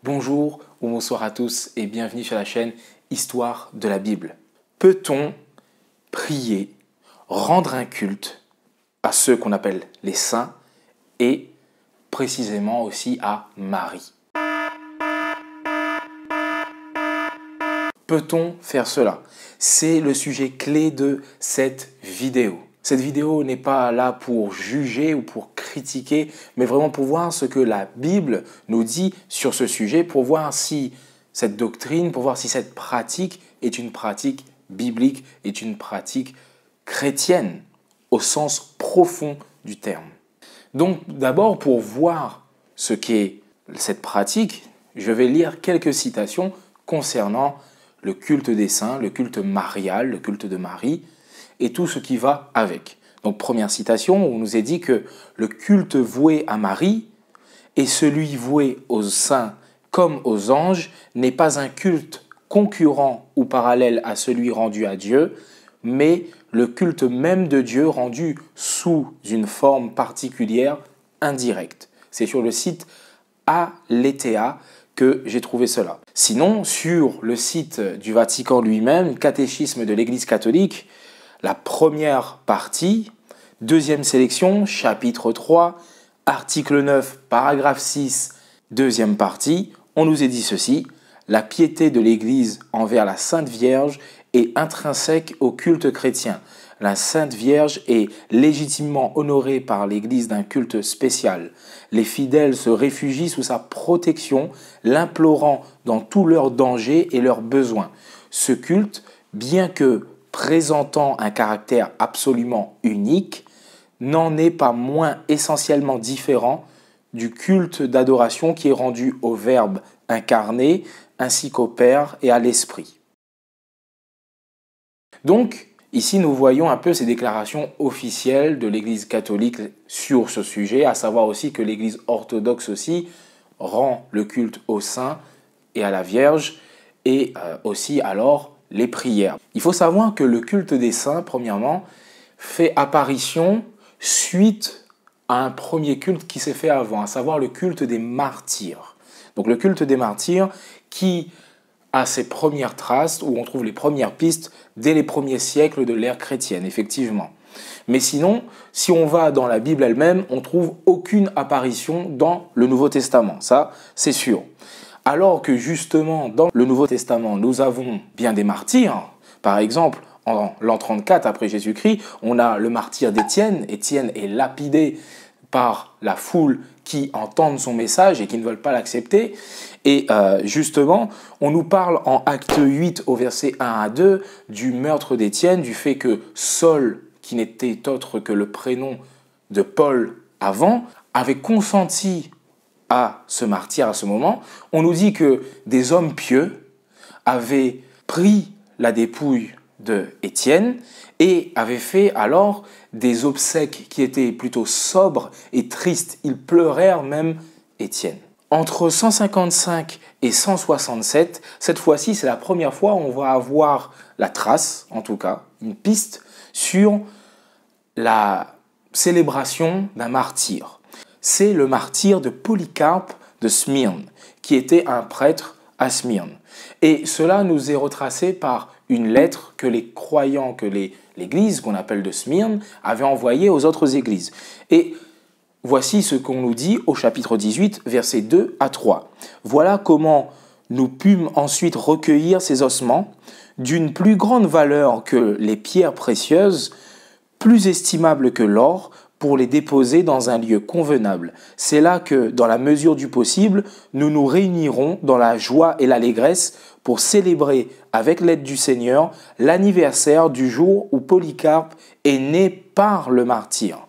Bonjour ou bonsoir à tous et bienvenue sur la chaîne Histoire de la Bible. Peut-on prier, rendre un culte à ceux qu'on appelle les saints et précisément aussi à Marie? Peut-on faire cela? C'est le sujet clé de cette vidéo. Cette vidéo n'est pas là pour juger ou pour critiquer, mais vraiment pour voir ce que la Bible nous dit sur ce sujet, pour voir si cette doctrine, pour voir si cette pratique est une pratique biblique, est une pratique chrétienne, au sens profond du terme. Donc d'abord, pour voir ce qu'est cette pratique, je vais lire quelques citations concernant le culte des saints, le culte marial, le culte de Marie, et tout ce qui va avec. Donc première citation, on nous est dit que le culte voué à Marie et celui voué aux saints comme aux anges n'est pas un culte concurrent ou parallèle à celui rendu à Dieu, mais le culte même de Dieu rendu sous une forme particulière indirecte. C'est sur le site Aletheia que j'ai trouvé cela. Sinon, sur le site du Vatican lui-même, Catéchisme de l'Église catholique, la première partie, deuxième sélection, chapitre 3, article 9, paragraphe 6, deuxième partie, on nous est dit ceci: la piété de l'Église envers la Sainte Vierge est intrinsèque au culte chrétien. La Sainte Vierge est légitimement honorée par l'Église d'un culte spécial. Les fidèles se réfugient sous sa protection, l'implorant dans tous leurs dangers et leurs besoins. Ce culte, bien que présentant un caractère absolument unique, n'en est pas moins essentiellement différent du culte d'adoration qui est rendu au Verbe incarné, ainsi qu'au Père et à l'Esprit. Donc, ici, nous voyons un peu ces déclarations officielles de l'Église catholique sur ce sujet, à savoir aussi que l'Église orthodoxe aussi rend le culte aux saints et à la Vierge, et aussi alors les prières. Il faut savoir que le culte des saints, premièrement, fait apparition suite à un premier culte qui s'est fait avant, à savoir le culte des martyrs. Donc le culte des martyrs qui a ses premières traces, où on trouve les premières pistes dès les premiers siècles de l'ère chrétienne, effectivement. Mais sinon, si on va dans la Bible elle-même, on trouve aucune apparition dans le Nouveau Testament, ça c'est sûr. Alors que justement, dans le Nouveau Testament, nous avons bien des martyrs. Par exemple, en l'an 34 après Jésus-Christ, on a le martyr d'Étienne. Étienne est lapidé par la foule qui entendent son message et qui ne veulent pas l'accepter. Et justement, on nous parle en Acte 8 au verset 1 à 2 du meurtre d'Étienne, du fait que Saul, qui n'était autre que le prénom de Paul avant, avait consenti à ce martyr à ce moment. On nous dit que des hommes pieux avaient pris la dépouille de Étienne et avaient fait alors des obsèques qui étaient plutôt sobres et tristes. Ils pleurèrent même Étienne. Entre 155 et 167, cette fois-ci, c'est la première fois où on va avoir la trace, en tout cas, une piste sur la célébration d'un martyr. C'est le martyr de Polycarpe de Smyrne, qui était un prêtre à Smyrne. Et cela nous est retracé par une lettre que les croyants, que l'église qu'on appelle de Smyrne, avait envoyée aux autres églises. Et voici ce qu'on nous dit au chapitre 18, versets 2 à 3. Voilà comment nous pûmes ensuite recueillir ces ossements d'une plus grande valeur que les pierres précieuses, plus estimables que l'or, pour les déposer dans un lieu convenable. C'est là que, dans la mesure du possible, nous nous réunirons dans la joie et l'allégresse pour célébrer, avec l'aide du Seigneur, l'anniversaire du jour où Polycarpe est né par le martyr.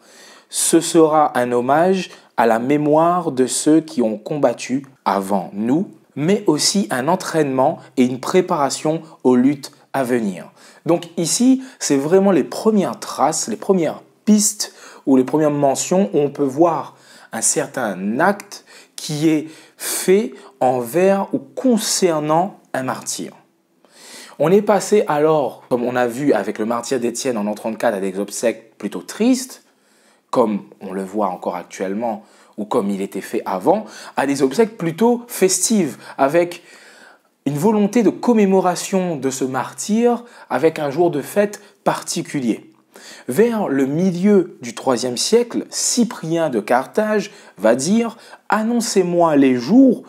Ce sera un hommage à la mémoire de ceux qui ont combattu avant nous, mais aussi un entraînement et une préparation aux luttes à venir. Donc ici, c'est vraiment les premières traces, les premières pistes ou les premières mentions où on peut voir un certain acte qui est fait envers ou concernant un martyr. On est passé alors, comme on a vu avec le martyr d'Étienne en l'an 34, à des obsèques plutôt tristes, comme on le voit encore actuellement ou comme il était fait avant, à des obsèques plutôt festives, avec une volonté de commémoration de ce martyr, avec un jour de fête particulier. Vers le milieu du IIIe siècle, Cyprien de Carthage va dire « Annoncez-moi les jours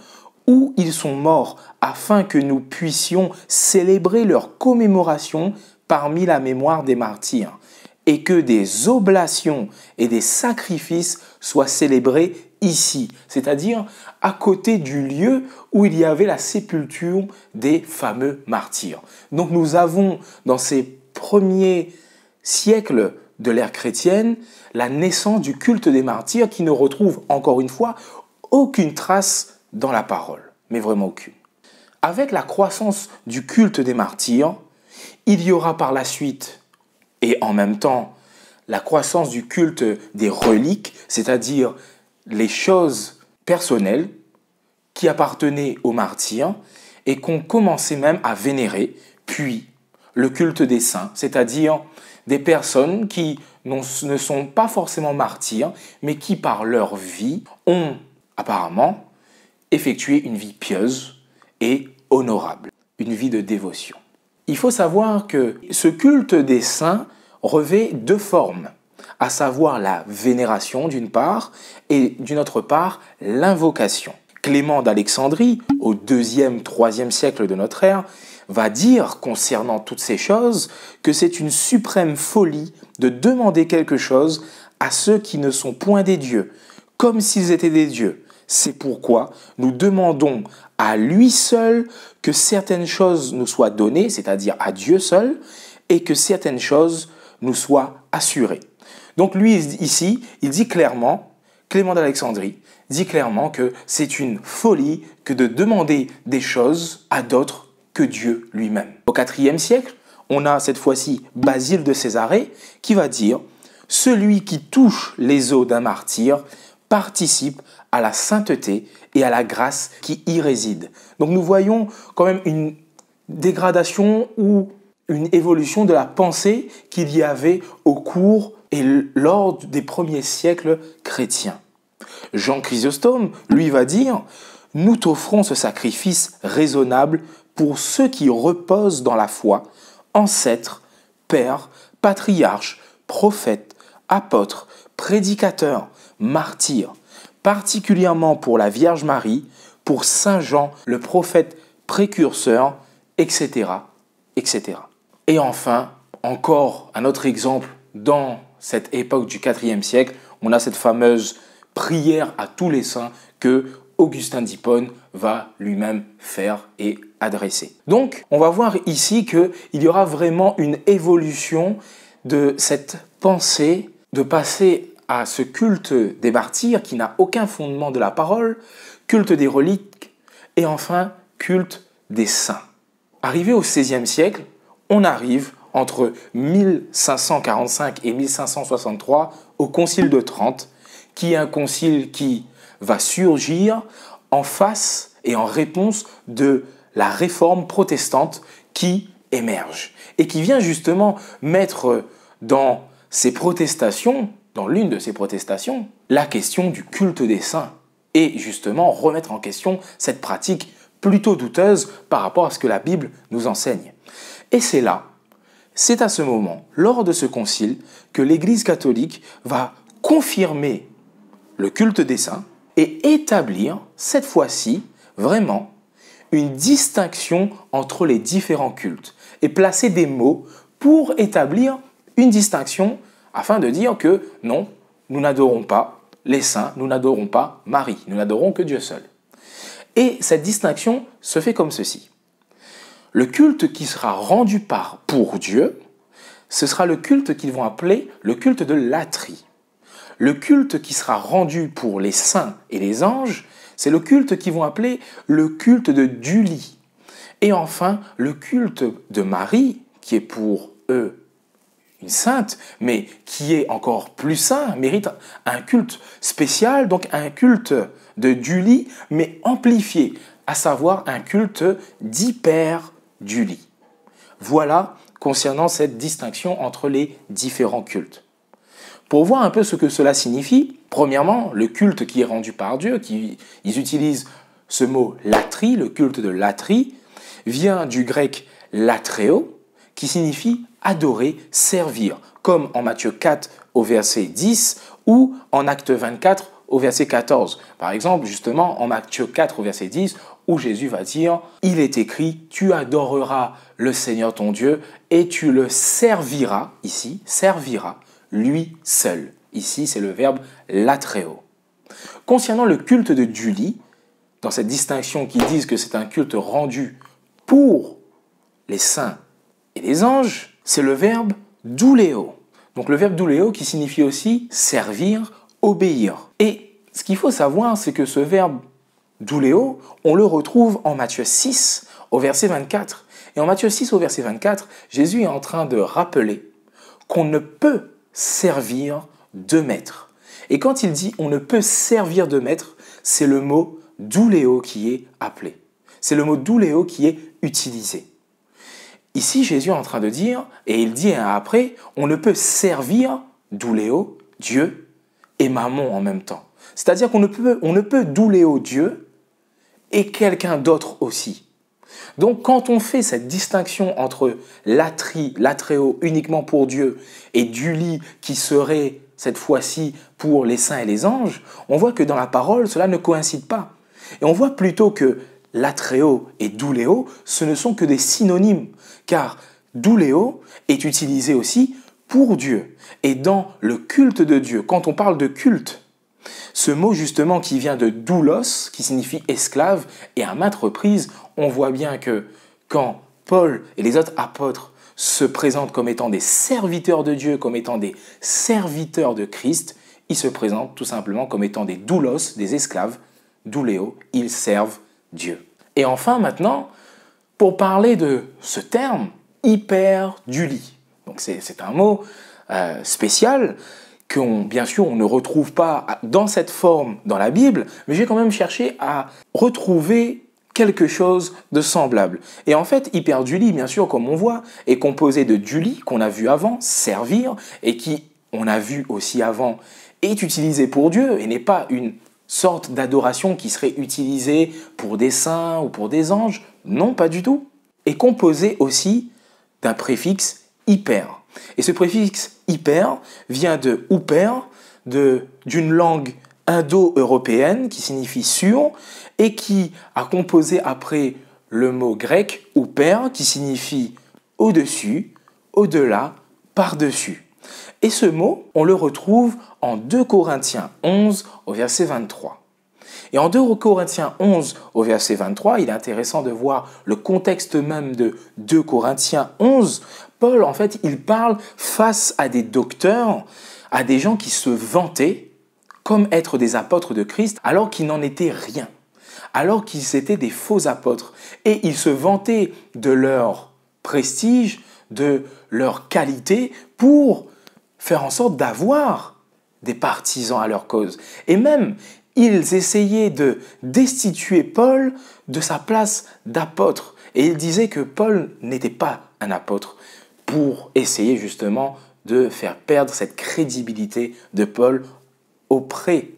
où ils sont morts, afin que nous puissions célébrer leur commémoration parmi la mémoire des martyrs, et que des oblations et des sacrifices soient célébrés ici, c'est-à-dire à côté du lieu où il y avait la sépulture des fameux martyrs. » Donc nous avons dans ces premiers siècles de l'ère chrétienne la naissance du culte des martyrs qui ne retrouve encore une fois aucune trace dans la parole, mais vraiment aucune. Avec la croissance du culte des martyrs, il y aura par la suite, et en même temps, la croissance du culte des reliques, c'est-à-dire les choses personnelles qui appartenaient aux martyrs et qu'on commençait même à vénérer, puis le culte des saints, c'est-à-dire des personnes qui ne sont pas forcément martyrs, mais qui par leur vie ont apparemment effectué une vie pieuse et honorable, une vie de dévotion. Il faut savoir que ce culte des saints revêt deux formes, à savoir la vénération d'une part et d'une autre part l'invocation. Clément d'Alexandrie, au 2e, 3e siècle de notre ère, va dire concernant toutes ces choses que c'est une suprême folie de demander quelque chose à ceux qui ne sont point des dieux, comme s'ils étaient des dieux. C'est pourquoi nous demandons à lui seul que certaines choses nous soient données, c'est-à-dire à Dieu seul, et que certaines choses nous soient assurées. Donc lui, ici, il dit clairement, Clément d'Alexandrie, dit clairement que c'est une folie que de demander des choses à d'autres que Dieu lui-même. Au IVe siècle, on a cette fois-ci Basile de Césarée qui va dire « Celui qui touche les os d'un martyr participe à la sainteté et à la grâce qui y réside. » Donc nous voyons quand même une dégradation ou une évolution de la pensée qu'il y avait au cours et lors des premiers siècles chrétiens. Jean Chrysostome, lui, va dire « Nous t'offrons ce sacrifice raisonnable pour ceux qui reposent dans la foi, ancêtres, pères, patriarches, prophètes, apôtres, prédicateurs, martyrs, particulièrement pour la Vierge Marie, pour Saint Jean, le prophète précurseur, etc. etc. » Et enfin, encore un autre exemple dans cette époque du IVe siècle, on a cette fameuse prière à tous les saints que Augustin d'Hippone va lui-même faire et adresser. Donc, on va voir ici qu'il y aura vraiment une évolution de cette pensée de passer à ce culte des martyrs qui n'a aucun fondement de la parole, culte des reliques et enfin culte des saints. Arrivé au XVIe siècle, on arrive entre 1545 et 1563 au Concile de Trente, qui est un concile qui va surgir en face et en réponse de la réforme protestante qui émerge et qui vient justement mettre dans ses protestations, dans l'une de ses protestations, la question du culte des saints et justement remettre en question cette pratique plutôt douteuse par rapport à ce que la Bible nous enseigne. Et c'est à ce moment, lors de ce concile, que l'Église catholique va confirmer le culte des saints et établir, cette fois-ci, vraiment, une distinction entre les différents cultes et placer des mots pour établir une distinction afin de dire que non, nous n'adorons pas les saints, nous n'adorons pas Marie, nous n'adorons que Dieu seul. Et cette distinction se fait comme ceci. Le culte qui sera rendu pour Dieu, ce sera le culte qu'ils vont appeler le culte de latrie. Le culte qui sera rendu pour les saints et les anges, c'est le culte qu'ils vont appeler le culte de Dulie. Et enfin, le culte de Marie, qui est pour eux une sainte, mais qui est encore plus saint, mérite un culte spécial, donc un culte de Dulie, mais amplifié, à savoir un culte d'hyper-Dulie. Voilà concernant cette distinction entre les différents cultes. Pour voir un peu ce que cela signifie, Premièrement, le culte qui est rendu par Dieu, ils utilisent ce mot latrie, le culte de latrie, vient du grec latreo, qui signifie adorer, servir, comme en Matthieu 4 au verset 10 ou en Actes 24 au verset 14. Par exemple, justement, en Matthieu 4 au verset 10, où Jésus va dire « Il est écrit, tu adoreras le Seigneur ton Dieu et tu le serviras », ici, serviras, lui seul. Ici, c'est le verbe latreo. Concernant le culte de Julie, dans cette distinction qui disent que c'est un culte rendu pour les saints et les anges, c'est le verbe douléo. Donc le verbe douléo qui signifie aussi servir, obéir. Et ce qu'il faut savoir, c'est que ce verbe douléo, on le retrouve en Matthieu 6 au verset 24. Et en Matthieu 6 au verset 24, Jésus est en train de rappeler qu'on ne peut servir deux maîtres. Et quand il dit on ne peut servir deux maîtres, c'est le mot douléo qui est appelé. C'est le mot douléo qui est utilisé. Ici, Jésus est en train de dire, et il dit après, on ne peut servir douléo, Dieu, et mammon en même temps. C'est-à-dire qu'on ne peut douléo Dieu et quelqu'un d'autre aussi. Donc quand on fait cette distinction entre latrie, latréo uniquement pour Dieu et dulie qui serait cette fois-ci pour les saints et les anges, on voit que dans la parole, cela ne coïncide pas. Et on voit plutôt que latréo et douléo, ce ne sont que des synonymes, car douléo est utilisé aussi pour Dieu. Et dans le culte de Dieu, quand on parle de culte, ce mot justement qui vient de doulos, qui signifie esclave, et à maintes reprises, on voit bien que quand Paul et les autres apôtres se présentent comme étant des serviteurs de Dieu, comme étant des serviteurs de Christ, ils se présentent tout simplement comme étant des doulos, des esclaves, douléo, ils servent Dieu. Et enfin maintenant, pour parler de ce terme, hyperdulie. Donc c'est un mot spécial qu'on, bien sûr, on ne retrouve pas dans cette forme dans la Bible, mais j'ai quand même cherché à retrouver quelque chose de semblable. Et en fait, hyperdulie, bien sûr, comme on voit, est composé de dulie, qu'on a vu avant, servir, et qui, on a vu aussi avant, est utilisé pour Dieu, et n'est pas une sorte d'adoration qui serait utilisée pour des saints ou pour des anges. Non, pas du tout. Est composé aussi d'un préfixe hyper. Et ce préfixe hyper vient de huper, d'une langue indo-européenne qui signifie sur et qui a composé après le mot grec huper qui signifie au-dessus, au-delà, par-dessus. Et ce mot, on le retrouve en 2 Corinthiens 11 au verset 23. Et en 2 Corinthiens 11 au verset 23, il est intéressant de voir le contexte même de 2 Corinthiens 11. Paul, en fait, il parle face à des docteurs, à des gens qui se vantaient comme être des apôtres de Christ, alors qu'ils n'en étaient rien, alors qu'ils étaient des faux apôtres. Et ils se vantaient de leur prestige, de leur qualité, pour faire en sorte d'avoir des partisans à leur cause. Et même, ils essayaient de destituer Paul de sa place d'apôtre. Et ils disaient que Paul n'était pas un apôtre pour essayer justement de faire perdre cette crédibilité de Paul auprès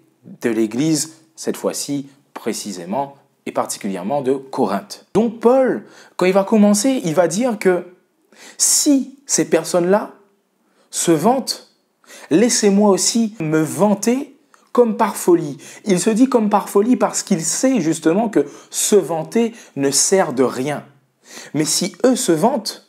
de l'Église, cette fois-ci précisément et particulièrement de Corinthe. Donc Paul, quand il va commencer, il va dire que si ces personnes-là se vantent, laissez-moi aussi me vanter comme par folie. Il se dit comme par folie parce qu'il sait justement que se vanter ne sert de rien. Mais si eux se vantent,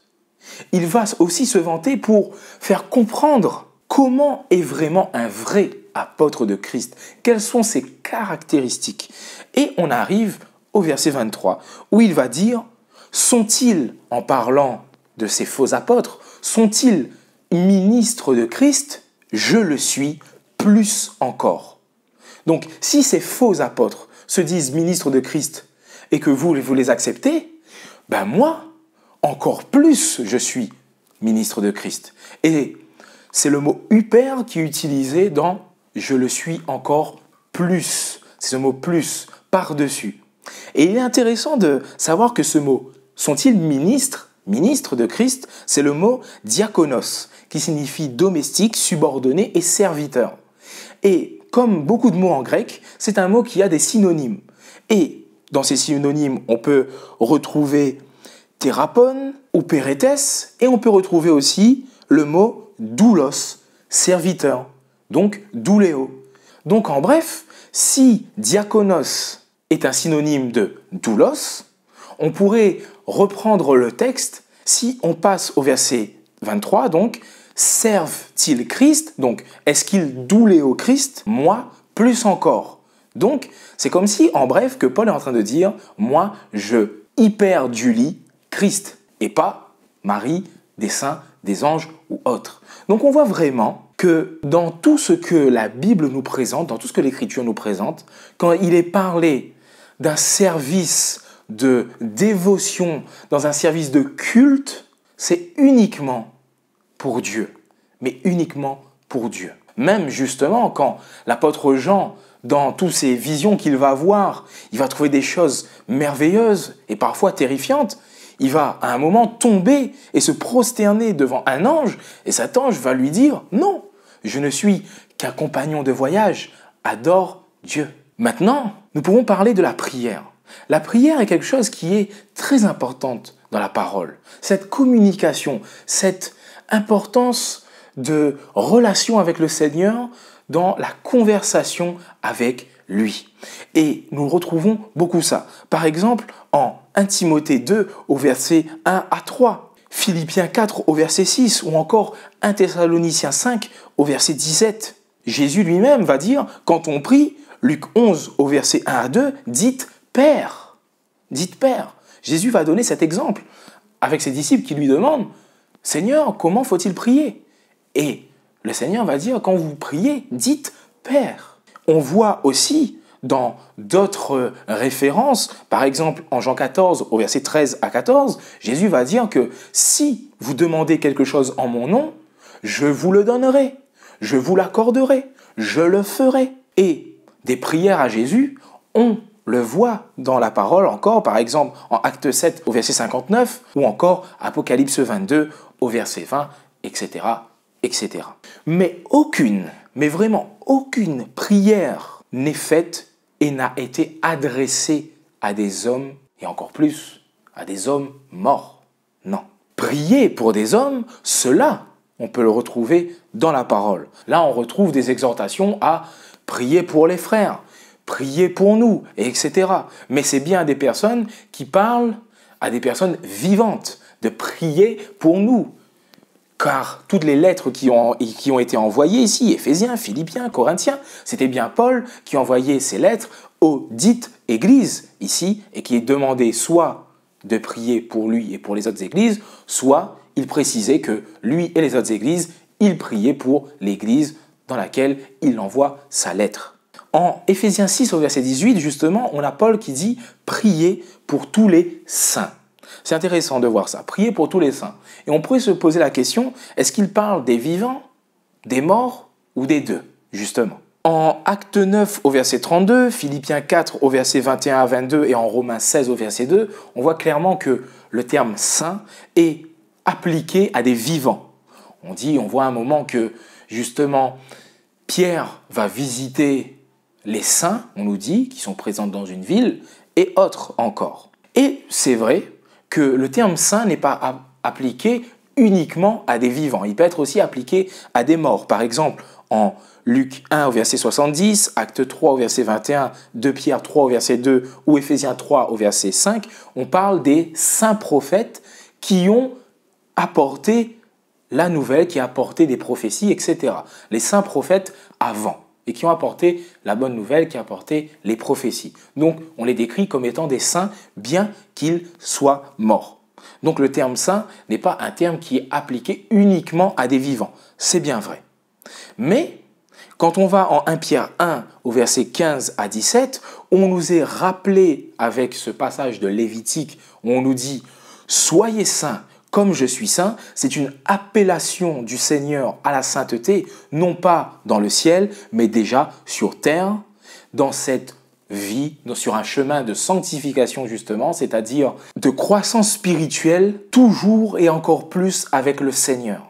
il va aussi se vanter pour faire comprendre comment est vraiment un vrai apôtre de Christ. Quelles sont ses caractéristiques? Et on arrive au verset 23 où il va dire, sont-ils, en parlant de ces faux apôtres, sont-ils ministres de Christ? Je le suis plus encore. Donc, si ces faux apôtres se disent ministres de Christ et que vous les acceptez, ben moi, encore plus, je suis ministre de Christ. Et c'est le mot hyper qui est utilisé dans « je le suis encore plus ». C'est ce mot « plus », par-dessus. Et il est intéressant de savoir que ce mot « sont-ils ministres » de Christ, c'est le mot « diakonos » qui signifie domestique, subordonné et serviteur. Et comme beaucoup de mots en grec, c'est un mot qui a des synonymes. Et dans ces synonymes, on peut retrouver thérapon ou pérétès, et on peut retrouver aussi le mot doulos, serviteur, donc douléo. Donc en bref, si diakonos est un synonyme de doulos, on pourrait reprendre le texte si on passe au verset 23, donc servent-ils Christ? Donc est-ce qu'ils douléo Christ? Moi, plus encore. Donc c'est comme si, en bref, que Paul est en train de dire, moi, je hyperdulie Christ et pas Marie, des saints, des anges ou autres. Donc on voit vraiment que dans tout ce que la Bible nous présente, dans tout ce que l'Écriture nous présente, quand il est parlé d'un service de dévotion, dans un service de culte, c'est uniquement pour Dieu, mais uniquement pour Dieu. Même justement quand l'apôtre Jean, dans toutes ces visions qu'il va voir, il va trouver des choses merveilleuses et parfois terrifiantes. Il va à un moment tomber et se prosterner devant un ange et cet ange va lui dire « Non, je ne suis qu'un compagnon de voyage, adore Dieu ». Maintenant, nous pouvons parler de la prière. La prière est quelque chose qui est très importante dans la parole. Cette communication, cette importance de relation avec le Seigneur dans la conversation avec lui. Et nous retrouvons beaucoup ça. Par exemple, en 1 Timothée 2 au verset 1 à 3, Philippiens 4 au verset 6 ou encore 1 Thessaloniciens 5 au verset 17. Jésus lui-même va dire, quand on prie, Luc 11 au verset 1 à 2, dites Père. Dites Père. Jésus va donner cet exemple avec ses disciples qui lui demandent, Seigneur, comment faut-il prier? Et le Seigneur va dire, quand vous priez, dites Père. On voit aussi dans d'autres références, par exemple en Jean 14, au verset 13 à 14, Jésus va dire que si vous demandez quelque chose en mon nom, je vous le donnerai, je vous l'accorderai, je le ferai. Et des prières à Jésus, on le voit dans la parole encore, par exemple en Acte 7 au verset 59, ou encore Apocalypse 22 au verset 20, etc. etc. Mais aucune, mais vraiment aucune prière n'est faite et n'a été adressée à des hommes, et encore plus, à des hommes morts. Non. Prier pour des hommes, cela, on peut le retrouver dans la parole. Là, on retrouve des exhortations à prier pour les frères, prier pour nous, etc. Mais c'est bien des personnes qui parlent à des personnes vivantes, de prier pour nous. Car toutes les lettres qui ont été envoyées ici, Éphésiens, Philippiens, Corinthiens, c'était bien Paul qui envoyait ces lettres aux dites églises ici et qui demandait soit de prier pour lui et pour les autres églises, soit il précisait que lui et les autres églises, il priait pour l'église dans laquelle il envoie sa lettre. En Éphésiens 6 au verset 18, justement, on a Paul qui dit « Priez pour tous les saints ». C'est intéressant de voir ça, prier pour tous les saints. Et on pourrait se poser la question, est-ce qu'il parle des vivants, des morts ou des deux, justement? En Acte 9 au verset 32, Philippiens 4 au verset 21 à 22 et en Romains 16 au verset 2, on voit clairement que le terme saint est appliqué à des vivants. On voit à un moment que, justement, Pierre va visiter les saints, on nous dit, qui sont présents dans une ville, et autres encore. Et c'est vrai que le terme saint n'est pas appliqué uniquement à des vivants. Il peut être aussi appliqué à des morts. Par exemple, en Luc 1 au verset 70, Acte 3 au verset 21, 2 Pierre 3 au verset 2 ou Éphésiens 3 au verset 5, on parle des saints prophètes qui ont apporté la nouvelle, qui ont apporté des prophéties, etc. Les saints prophètes avant et qui ont apporté la bonne nouvelle, qui ont apporté les prophéties. Donc, on les décrit comme étant des saints, bien qu'ils soient morts. Donc, le terme saint n'est pas un terme qui est appliqué uniquement à des vivants. C'est bien vrai. Mais, quand on va en 1 Pierre 1 au verset 15 à 17, on nous est rappelé avec ce passage de Lévitique où on nous dit « Soyez saints, comme je suis saint », c'est une appellation du Seigneur à la sainteté, non pas dans le ciel, mais déjà sur terre, dans cette vie, sur un chemin de sanctification justement, c'est-à-dire de croissance spirituelle, toujours et encore plus avec le Seigneur.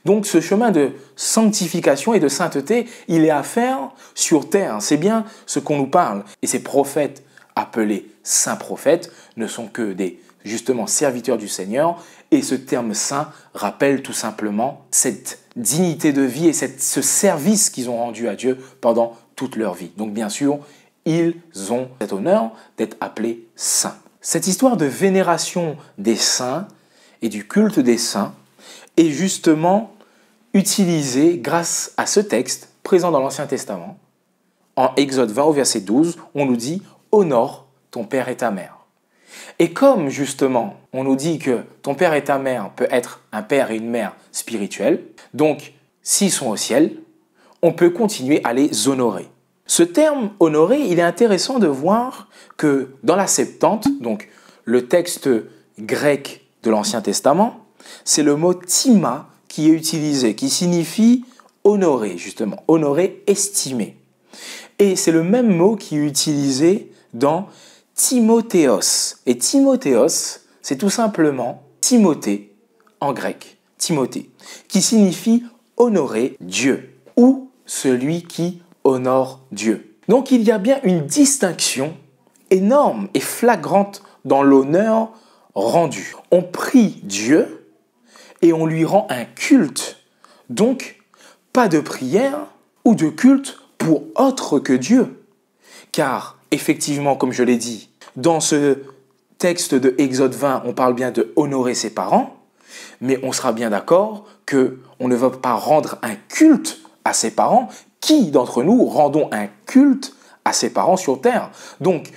Donc ce chemin de sanctification et de sainteté, il est à faire sur terre. C'est bien ce qu'on nous parle. Et ces prophètes appelés saints prophètes ne sont que des, justement, serviteurs du Seigneur. Et ce terme saint rappelle tout simplement cette dignité de vie et ce service qu'ils ont rendu à Dieu pendant toute leur vie. Donc bien sûr, ils ont cet honneur d'être appelés saints. Cette histoire de vénération des saints et du culte des saints est justement utilisée grâce à ce texte présent dans l'Ancien Testament. En Exode 20 au verset 12, on nous dit « Honore ton père et ta mère ». Et comme justement, on nous dit que ton père et ta mère peut être un père et une mère spirituels, donc s'ils sont au ciel, on peut continuer à les honorer. Ce terme « honorer », il est intéressant de voir que dans la Septante, donc le texte grec de l'Ancien Testament, c'est le mot « tima » qui est utilisé, qui signifie « honorer », justement, « honorer, estimer ». Et c'est le même mot qui est utilisé dans Timothéos. Et Timothéos, c'est tout simplement Timothée en grec, Timothée, qui signifie honorer Dieu ou celui qui honore Dieu. Donc il y a bien une distinction énorme et flagrante dans l'honneur rendu. On prie Dieu et on lui rend un culte. Donc, pas de prière ou de culte pour autre que Dieu. Car, effectivement, comme je l'ai dit, dans ce texte de Exode 20, on parle bien de honorer ses parents, mais on sera bien d'accord qu'on ne va pas rendre un culte à ses parents. Qui d'entre nous rendons un culte à ses parents sur terre? Donc,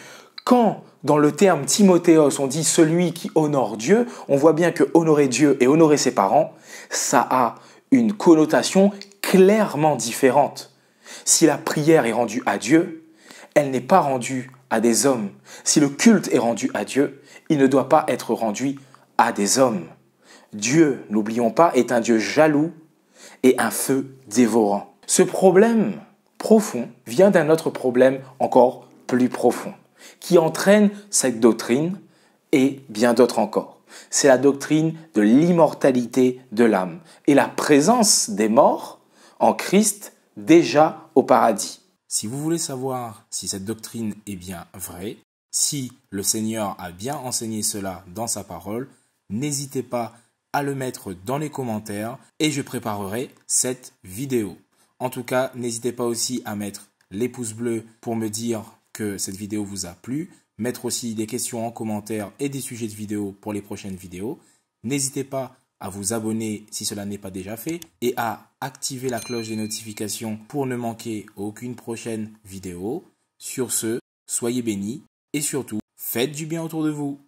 quand dans le terme Timothéos, on dit celui qui honore Dieu, on voit bien que honorer Dieu et honorer ses parents, ça a une connotation clairement différente. Si la prière est rendue à Dieu, elle n'est pas rendue à des hommes. Si le culte est rendu à Dieu, il ne doit pas être rendu à des hommes. Dieu, n'oublions pas, est un Dieu jaloux et un feu dévorant. Ce problème profond vient d'un autre problème encore plus profond, qui entraîne cette doctrine et bien d'autres encore. C'est la doctrine de l'immortalité de l'âme et la présence des morts en Christ déjà au paradis. Si vous voulez savoir si cette doctrine est bien vraie, si le Seigneur a bien enseigné cela dans sa parole, n'hésitez pas à le mettre dans les commentaires et je préparerai cette vidéo. En tout cas, n'hésitez pas aussi à mettre les pouces bleus pour me dire que cette vidéo vous a plu, mettre aussi des questions en commentaire et des sujets de vidéo pour les prochaines vidéos. N'hésitez pas à vous abonner si cela n'est pas déjà fait et à activer la cloche des notifications pour ne manquer aucune prochaine vidéo. Sur ce, soyez bénis et surtout, faites du bien autour de vous.